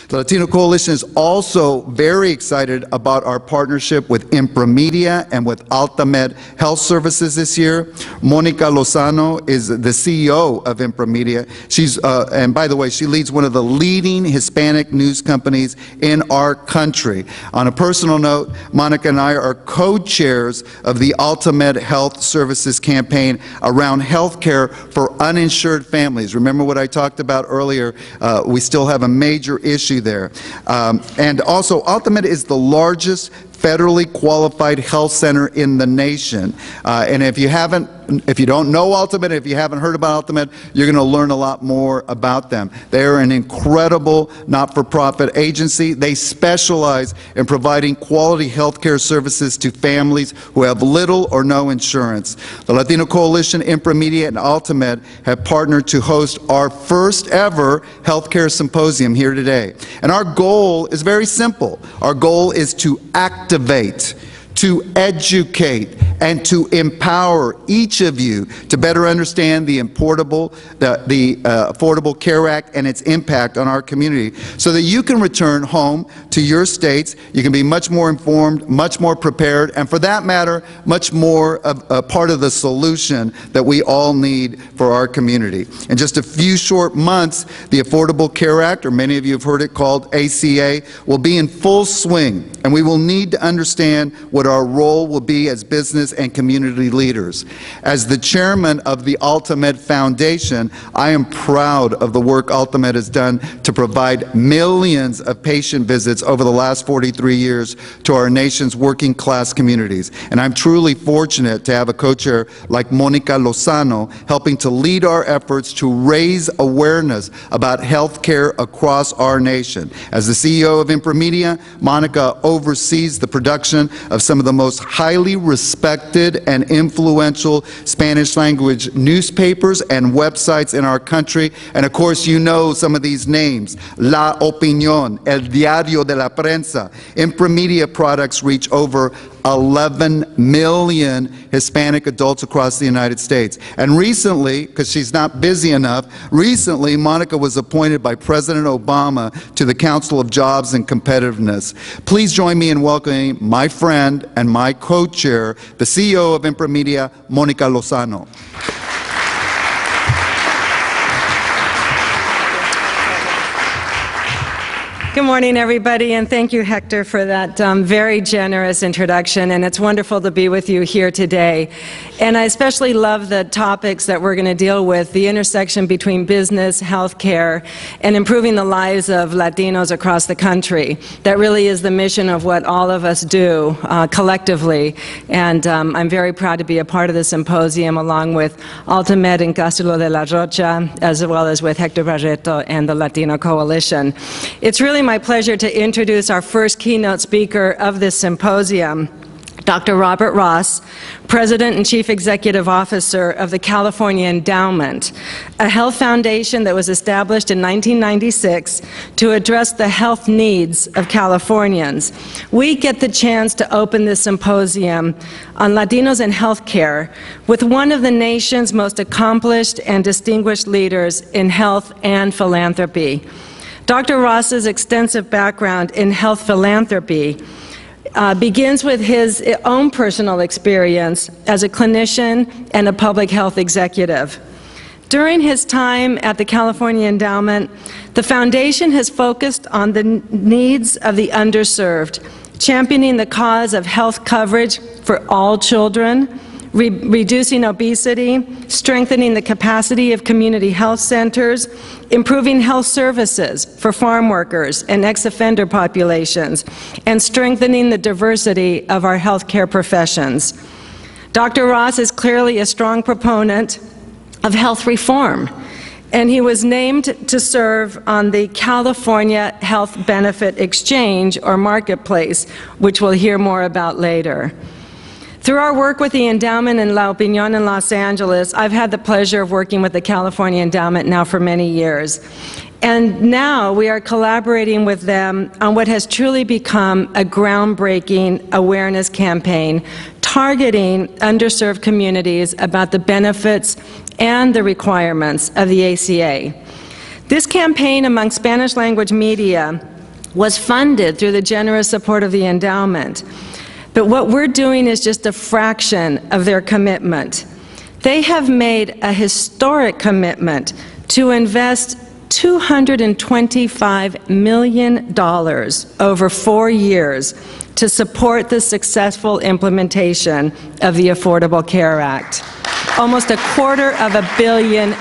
The Latino Coalition is also very excited about our partnership with impreMedia and with AltaMed Health Services this year. Monica Lozano is the CEO of impreMedia. She's, and by the way, she leads one of the leading Hispanic news companies in our country. On a personal note, Monica and I are co-chairs of the AltaMed Health Services campaign around health care for uninsured families. Remember what I talked about earlier? We still have a major issue there. And also, AltaMed is the largest federally qualified health center in the nation. And if you don't know AltaMed, if you haven't heard about AltaMed, you're going to learn a lot more about them. They are an incredible not-for-profit agency. They specialize in providing quality health care services to families who have little or no insurance. The Latino Coalition, impreMedia, and AltaMed have partnered to host our first ever healthcare symposium here today. And our goal is very simple. Our goal is to activate, to educate, and to empower each of you to better understand the Affordable Care Act and its impact on our community, so that you can return home to your states. You can be much more informed, much more prepared, and for that matter, much more of a part of the solution that we all need for our community. In just a few short months, the Affordable Care Act, or many of you have heard it called ACA, will be in full swing, and we will need to understand what our role will be as business and community leaders. As the chairman of the AltaMed Foundation, I am proud of the work AltaMed has done to provide millions of patient visits over the last 43 years to our nation's working class communities. And I'm truly fortunate to have a co-chair like Monica Lozano helping to lead our efforts to raise awareness about health care across our nation. As the CEO of impreMedia, Monica oversees the production of some of the most highly respected and influential Spanish language newspapers and websites in our country. And of course, you know some of these names: La Opinión, El Diario de la Prensa. impreMedia products reach over 11 million Hispanic adults across the United States. And recently, because she's not busy enough, recently Monica was appointed by President Obama to the Council of Jobs and Competitiveness. Please join me in welcoming my friend and my co-chair, the CEO of impreMedia, Monica Lozano. Good morning, everybody, and thank you, Hector, for that very generous introduction, and it's wonderful to be with you here today. And I especially love the topics that we're going to deal with, the intersection between business, healthcare, and improving the lives of Latinos across the country. That really is the mission of what all of us do collectively, and I'm very proud to be a part of the symposium along with AltaMed and Castelo de la Rocha, as well as with Hector Barreto and the Latino Coalition. It's really my pleasure to introduce our first keynote speaker of this symposium, Dr. Robert Ross, President and Chief Executive Officer of the California Endowment, a health foundation that was established in 1996 to address the health needs of Californians. We get the chance to open this symposium on Latinos and healthcare with one of the nation's most accomplished and distinguished leaders in health and philanthropy. Dr. Ross's extensive background in health philanthropy begins with his own personal experience as a clinician and a public health executive. During his time at the California Endowment, the foundation has focused on the needs of the underserved, championing the cause of health coverage for all children, reducing obesity, strengthening the capacity of community health centers, improving health services for farm workers and ex-offender populations, and strengthening the diversity of our healthcare professions. Dr. Ross is clearly a strong proponent of health reform, and he was named to serve on the California Health Benefit Exchange, or Marketplace, which we'll hear more about later. Through our work with the Endowment and La Opinión in Los Angeles, I've had the pleasure of working with the California Endowment now for many years. And now we are collaborating with them on what has truly become a groundbreaking awareness campaign targeting underserved communities about the benefits and the requirements of the ACA. This campaign among Spanish language media was funded through the generous support of the endowment. But what we're doing is just a fraction of their commitment. They have made a historic commitment to invest $225 million over 4 years to support the successful implementation of the Affordable Care Act. Almost $250 million.